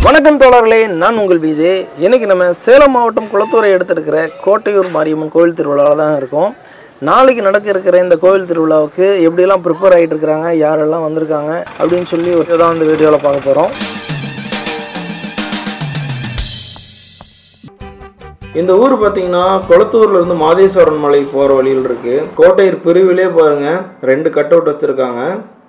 வணக்கம் தோழர்களே, நான் உங்கள் விஜய். இன்றைக்கி நம்ம சேலம் மாவட்டம் குளத்தூரை எடுத்திருக்கிற கோட்டையூர் மாரியம்மன் கோவில் திருவிழாவில் தான் இருக்கோம். நாளைக்கு நடக்க இருக்கிற இந்த கோவில் திருவிழாவுக்கு எப்படியெல்லாம் ப்ரிப்பேர் ஆகிட்டு இருக்கிறாங்க, யாரெல்லாம் வந்திருக்காங்க அப்படின்னு சொல்லி ஒரு தான் இந்த வீடியோவில் பார்க்க போகிறோம். இந்த ஊர் பார்த்தீங்கன்னா குளத்தூர்லேருந்து மாதேஸ்வரன் மலை போகிற வழியில் இருக்குது. கோட்டையூர் பிரிவிலே பாருங்கள் 2 கட் அவுட் வச்சுருக்காங்க.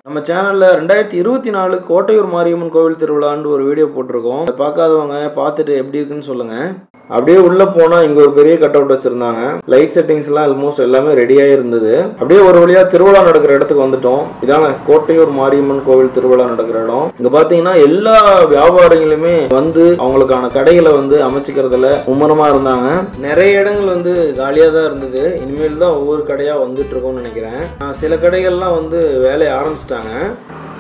நம்ம சேனலில் 2024 கோட்டையூர் மாரியம்மன் கோவில் திருவிழான்னு ஒரு வீடியோ போட்டிருக்கோம். அதை பார்க்காதவங்க பார்த்துட்டு எப்படி இருக்குன்னு சொல்லுங்கள். அப்படியே உள்ளே போனால் இங்கே ஒரு பெரிய கட் அவுட் வச்சுருந்தாங்க. லைட் செட்டிங்ஸ்லாம் ஆல்மோஸ்ட் எல்லாமே ரெடியாக இருந்தது. அப்படியே ஒரு வழியாக திருவிழா நடக்கிற இடத்துக்கு வந்துட்டோம். இதாங்க கோட்டையூர் மாரியம்மன் கோவில் திருவிழா நடக்கிற இடம். இங்கே பார்த்தீங்கன்னா எல்லா வியாபாரிகளுமே வந்து அவங்களுக்கான கடைகளை வந்து அமைச்சிக்கிறதுல மும்முரமாக இருந்தாங்க. நிறைய இடங்கள் வந்து காலியாக தான் இருந்தது. இனிமேல் தான் ஒவ்வொரு கடையாக வந்துட்டு இருக்கோம்னு நினைக்கிறேன். சில கடைகள்லாம் வந்து வேலையை ஆரம்பிச்சிட்டாங்க.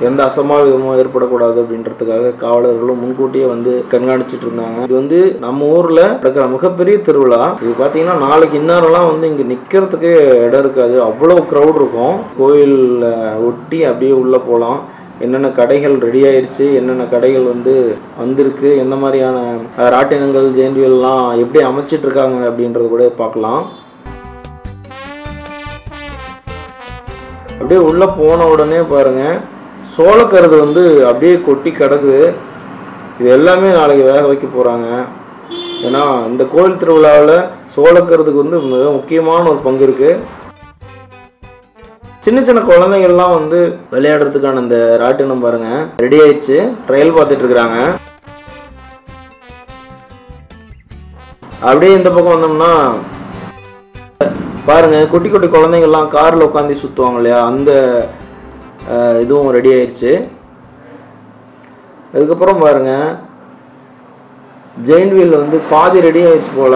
எந்த அசம்பாவிதமும் ஏற்படக்கூடாது அப்படின்றதுக்காக காவலர்களும் முன்கூட்டியே வந்து கண்காணிச்சுட்டு இருந்தாங்க. இது வந்து நம்ம ஊர்ல நடக்கிற மிகப்பெரிய திருவிழா. இது பாத்தீங்கன்னா நாளைக்கு இந்நேரம்லாம் வந்து இங்க நிக்கிறதுக்கு இடம் இருக்காது, அவ்வளவு கிரௌட் இருக்கும். கோயில் ஒட்டி அப்படியே உள்ள போகலாம். என்னென்ன கடைகள் ரெடி ஆயிடுச்சு, என்னென்ன கடைகள் வந்து வந்திருக்கு, எந்த மாதிரியான ராட்டினங்கள் ஜெயந்திகள்லாம் எப்படி அமைச்சிட்டு இருக்காங்க அப்படின்றது கூட பார்க்கலாம். அப்படியே உள்ள போன உடனே பாருங்க சோளக்கருது வந்து அப்படியே கொட்டி கிடக்குது. இது எல்லாமே நாளைக்கு வேக வைக்க போகிறாங்க. ஏன்னா இந்த கோவில் திருவிழாவில் சோளக்கருதுக்கு வந்து மிக முக்கியமான ஒரு பங்கு இருக்குது. சின்ன சின்ன குழந்தைகள்லாம் வந்து விளையாடுறதுக்கான இந்த ராட்டினம் பாருங்க ரெடி ஆயிடுச்சு. ட்ரையல் பார்த்துட்டு இருக்கிறாங்க. அப்படியே இந்த பக்கம் வந்தோம்னா பாருங்க குட்டி குட்டி குழந்தைங்கள்லாம் காரில் உட்காந்து சுற்றுவாங்க இல்லையா, அந்த இதுவும் ரெடி ஆயிடுச்சு. அதுக்கப்புறம் பாருங்க ஜெயின் வீல் வந்து பாதி ரெடி ஆயிடுச்சு போல.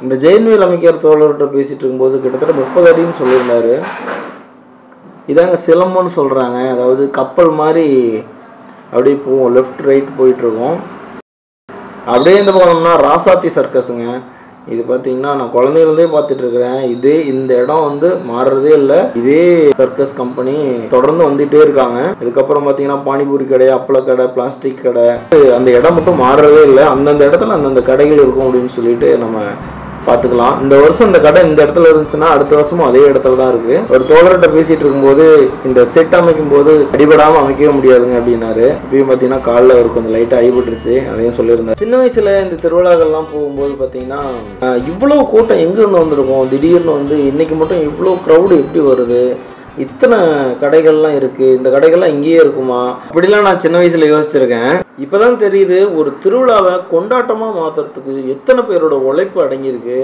இந்த ஜெயின் வீல் அமைக்கிற தோழர்கிட்ட பேசிட்டு இருக்கும்போது கிட்டத்தட்ட 30 அடின்னு சொல்லியிருந்தாரு. இதாங்க சிலம்புன்னு சொல்கிறாங்க. அதாவது கப்பல் மாதிரி அப்படியே போவோம், லெஃப்ட் ரைட் போயிட்டுருக்கோம். அப்படியே இந்த போனோம்னா ராசாத்தி சர்க்கஸுங்க. இது பார்த்தீங்கன்னா நான் குழந்தையிலேருந்தே பார்த்துட்டு இருக்கிறேன். இந்த இடம் வந்து மாறுறதே இல்லை. இதே சர்க்கஸ் கம்பெனி தொடர்ந்து வந்துகிட்டே இருக்காங்க. இதுக்கப்புறம் பார்த்தீங்கன்னா பானிபூரி கடை, அப்பள கடை, பிளாஸ்டிக் கடை, அந்த இடம் மட்டும் மாறுறதே இல்லை. அந்தந்த இடத்துல அந்தந்த கடைகள் இருக்கும் அப்படின்னு சொல்லிட்டு நம்ம பார்த்துக்கலாம். இந்த வருஷம் இந்த கடை இந்த இடத்துல இருந்துச்சுன்னா அடுத்த வருஷமும் அதே இடத்துல தான் இருக்கு. ஒரு தோழர்கிட்ட பேசிட்டு இருக்கும்போது இந்த செட் அமைக்கும் போது அடிபடாமல் அமைக்கவே முடியாதுங்க அப்படின்னாரு. இப்பயும் பார்த்தீங்கன்னா காலில் ஒரு கொஞ்சம் லைட்டாக அடிபட்டுருச்சு, அதையும் சொல்லியிருந்தார். சின்ன வயசுல இந்த திருவிழாக்கள்லாம் போகும்போது பார்த்தீங்கன்னா இவ்வளோ கூட்டம் எங்கேருந்து வந்திருக்கும், திடீர்னு வந்து இன்னைக்கு மட்டும் இவ்வளோ க்ரௌடு எப்படி வருது, இத்தனை கடைகள்லாம் இருக்குது, இந்த கடைகள்லாம் இங்கேயே இருக்குமா அப்படிலாம் நான் சின்ன வயசில் யோசிச்சிருக்கேன். இப்போ தான் தெரியுது ஒரு திருவிழாவை கொண்டாட்டமாக மாற்றுறதுக்கு எத்தனை பேரோட உழைப்பு அடங்கியிருக்கு,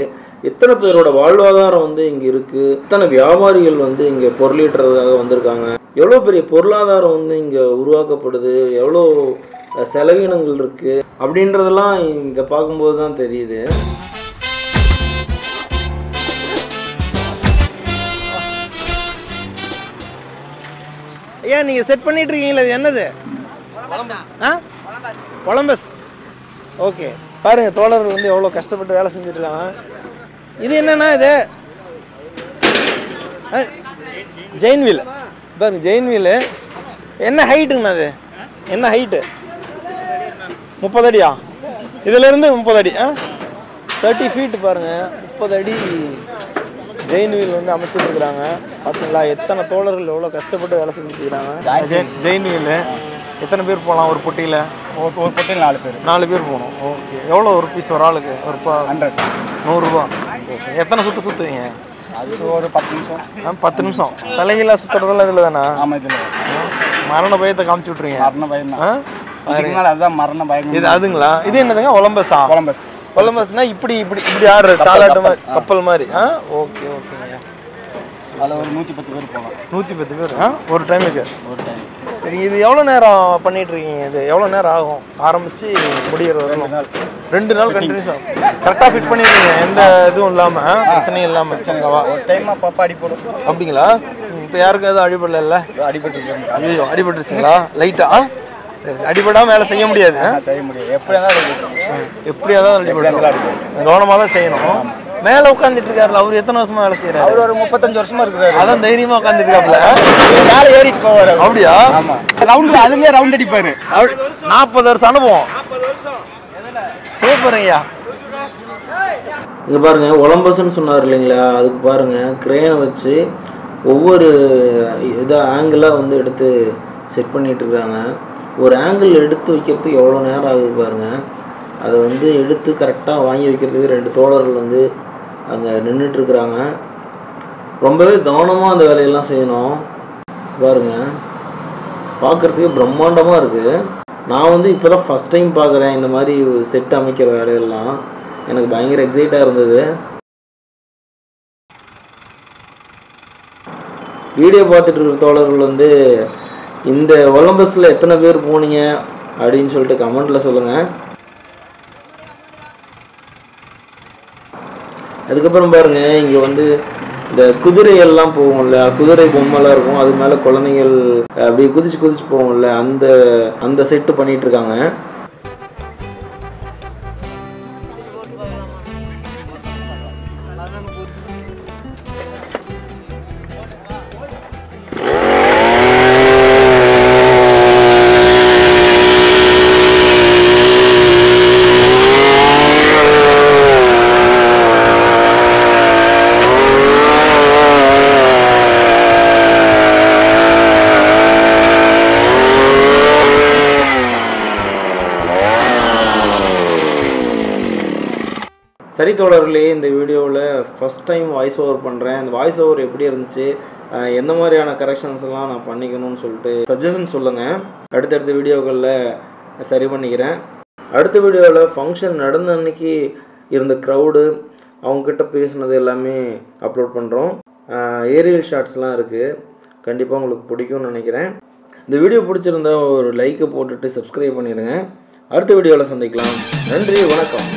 எத்தனை பேரோட வாழ்வாதாரம் வந்து இங்கே இருக்குது, எத்தனை வியாபாரிகள் வந்து இங்கே பொருளீட்டுறதுக்காக வந்திருக்காங்க, எவ்வளோ பெரிய பொருளாதாரம் வந்து இங்கே உருவாக்கப்படுது, எவ்வளோ செலவினங்கள் இருக்குது அப்படின்றதெல்லாம் இங்கே பார்க்கும்போது தான் தெரியுது. ஐயா நீங்கள் செட் பண்ணிட்டு இருக்கீங்களா? இது என்னது? கொலம்பஸ். ஓகே, பாருங்க தோழர்கள் வந்து எவ்வளோ கஷ்டப்பட்டு வேலை செஞ்சுட்டு இருக்காங்க. இது என்னன்னா இது ஜெயின் வீல் பாருங்க. ஜெயின் வீலு என்ன ஹைட்டுங்கண்ணா? அது என்ன ஹைட்டு? 30 அடியா? இதுலேருந்து 30 அடி. 30 ஃபீட் பாருங்க. 30 அடி ஜெயின் வீல் வந்து அமைச்சிட்டு இருக்கிறாங்க. பார்த்தீங்களா எத்தனை தோழர்கள் எவ்வளோ கஷ்டப்பட்டு வேலை செஞ்சுட்டு இருக்கிறாங்க. ஜெயின் வீல் எத்தனை பேர் போகலாம் ஒரு பொட்டியில்? ஒரு பொட்டியில் 4 பேர் போகணும். ஓகே, எவ்வளோ ஒரு பீஸ் ஒரு ஆளுக்கு? ஒரு 100 ரூபா. ஓகே, எத்தனை சுற்றுவீங்க? அது ஒரு 10 நிமிஷம். 10 நிமிஷம் தலைகீழ சுற்றுறதெல்லாம் இதில் தானே? ஆமாம், இதில் மரண பயத்தை காமிச்சு விட்ருங்க. மரண பயம் தான். அதுதான் மரண பயம். இது அதுங்களா? இது என்னதுங்க? ஒலம்பஸா? கொலம்பஸ். கொலம்பஸ்னா இப்படி இப்படி இப்படி ஆடுறது, தாளாட்டு மாதிரி, கப்பல் மாதிரி. ஓகே ஓகேங்க. அதில் ஒரு 110 பேர் போகலாம். 110 பேர் ஒரு டைமுக்கு? ஒரு டைம். சரி, இது எவ்வளோ நேரம் பண்ணிட்டு இருக்கீங்க? இது எவ்வளோ நேரம் ஆகும் ஆரம்பிச்சு முடிகிற வரணும்? 2 நாள் கண்டினியூஸ் ஆகும். கரெக்டாக ஃபிட் பண்ணிடுறீங்க, எந்த இதுவும் இல்லாமல், பிரச்சனையும் இல்லாமல்? ஒரு டைம் அப்பப்போ அடிப்படும். அப்படிங்களா? இப்போ யாருக்கும் எதுவும் அடிபடல? அடிபட்டு. ஐயோ, அடிபட்டுருச்சுங்களா? லைட்டா? அடிபடாமல் வேலை செய்ய முடியாது. செய்ய முடியாது. எப்படியா தான் எப்படியா தான் அடிபடும். கவனமாக தான் செய்யணும். மேல உட்கார்ந்துட்டு இருக்காருல அவர் எத்தனை வருஷமா வேலை செய்யறாரு? அவர் ஒரு 35 வருஷமா இருக்கிறாரு. அதான் தைரியமா உட்கார்ந்துட்டு இருக்காப்ல. மேல ஏறிட்டு போவாரு. அப்படியா? ஆமா. ரவுண்ட் அதுலயே ரவுண்ட் அடிப்பாரு. 40 வருஷம் அனுபவம். சூப்பர் ஐயா. இங்க பாருங்க ஒலம்பஸ்ன்னு சொன்னார் இல்லைங்களா, அதுக்கு பாருங்க கிரேனை வச்சு ஒவ்வொரு இதாக ஆங்கிளாக வந்து எடுத்து செட் பண்ணிட்டு இருக்காங்க. ஒரு ஆங்கிள் எடுத்து வைக்கிறதுக்கு எவ்வளோ நேரம் ஆகுது பாருங்க. அதை வந்து எடுத்து கரெக்டாக வாங்கி வைக்கிறதுக்கு 2 தோழர்கள் வந்து அங்கே நின்றுட்டுருக்குறாங்க. ரொம்பவே கவனமாக அந்த வேலையெல்லாம் செய்யணும். பாருங்க பார்க்குறதுக்கு பிரம்மாண்டமாக இருக்குது. நான் வந்து இப்போ தான் ஃபஸ்ட் டைம் பார்க்குறேன் இந்த மாதிரி செட் அமைக்கிற வேலையெல்லாம். எனக்கு பயங்கர எக்ஸைட்டாக இருந்தது. வீடியோ பார்த்துட்டு இருக்கிற தோழர்கள் வந்து இந்த ஒலம்பஸில் எத்தனை பேர் போனீங்க அப்படின்னு சொல்லிட்டு கமெண்ட்டில் சொல்லுங்கள். அதுக்கப்புறம் பாருங்கள் இங்கே வந்து இந்த குதிரைகள்லாம் போகும்ல, குதிரை பொம்மைலாம் இருக்கும், அது மேலே குழந்தைகள் அப்படி குதிச்சு குதிச்சு போகும்ல, அந்த செட்டு பண்ணிட்டு இருக்காங்க. சரி தோழர்களே, இந்த வீடியோவில் ஃபஸ்ட் டைம் வாய்ஸ் ஓவர் பண்ணுறேன். அந்த வாய்ஸ் ஓவர் எப்படி இருந்துச்சு, எந்த மாதிரியான கரெக்ஷன்ஸ்லாம் நான் பண்ணிக்கணும்னு சொல்லிட்டு சஜஷன் சொல்லுங்கள். அடுத்தடுத்த வீடியோக்களில் சரி பண்ணிக்கிறேன். அடுத்த வீடியோவில் ஃபங்க்ஷன் நடந்த அன்னைக்கு இருந்த க்ரௌடு, அவங்கக்கிட்ட பேசுனது எல்லாமே அப்லோட் பண்ணுறோம். ஏரியல் ஷாட்ஸ்லாம் இருக்குது, கண்டிப்பாக உங்களுக்கு பிடிக்கும்னு நினைக்கிறேன். இந்த வீடியோ பிடிச்சிருந்தா ஒரு லைக்கை போட்டுட்டு சப்ஸ்கிரைப் பண்ணிடுங்க. அடுத்த வீடியோவில் சந்திக்கலாம். நன்றி, வணக்கம்.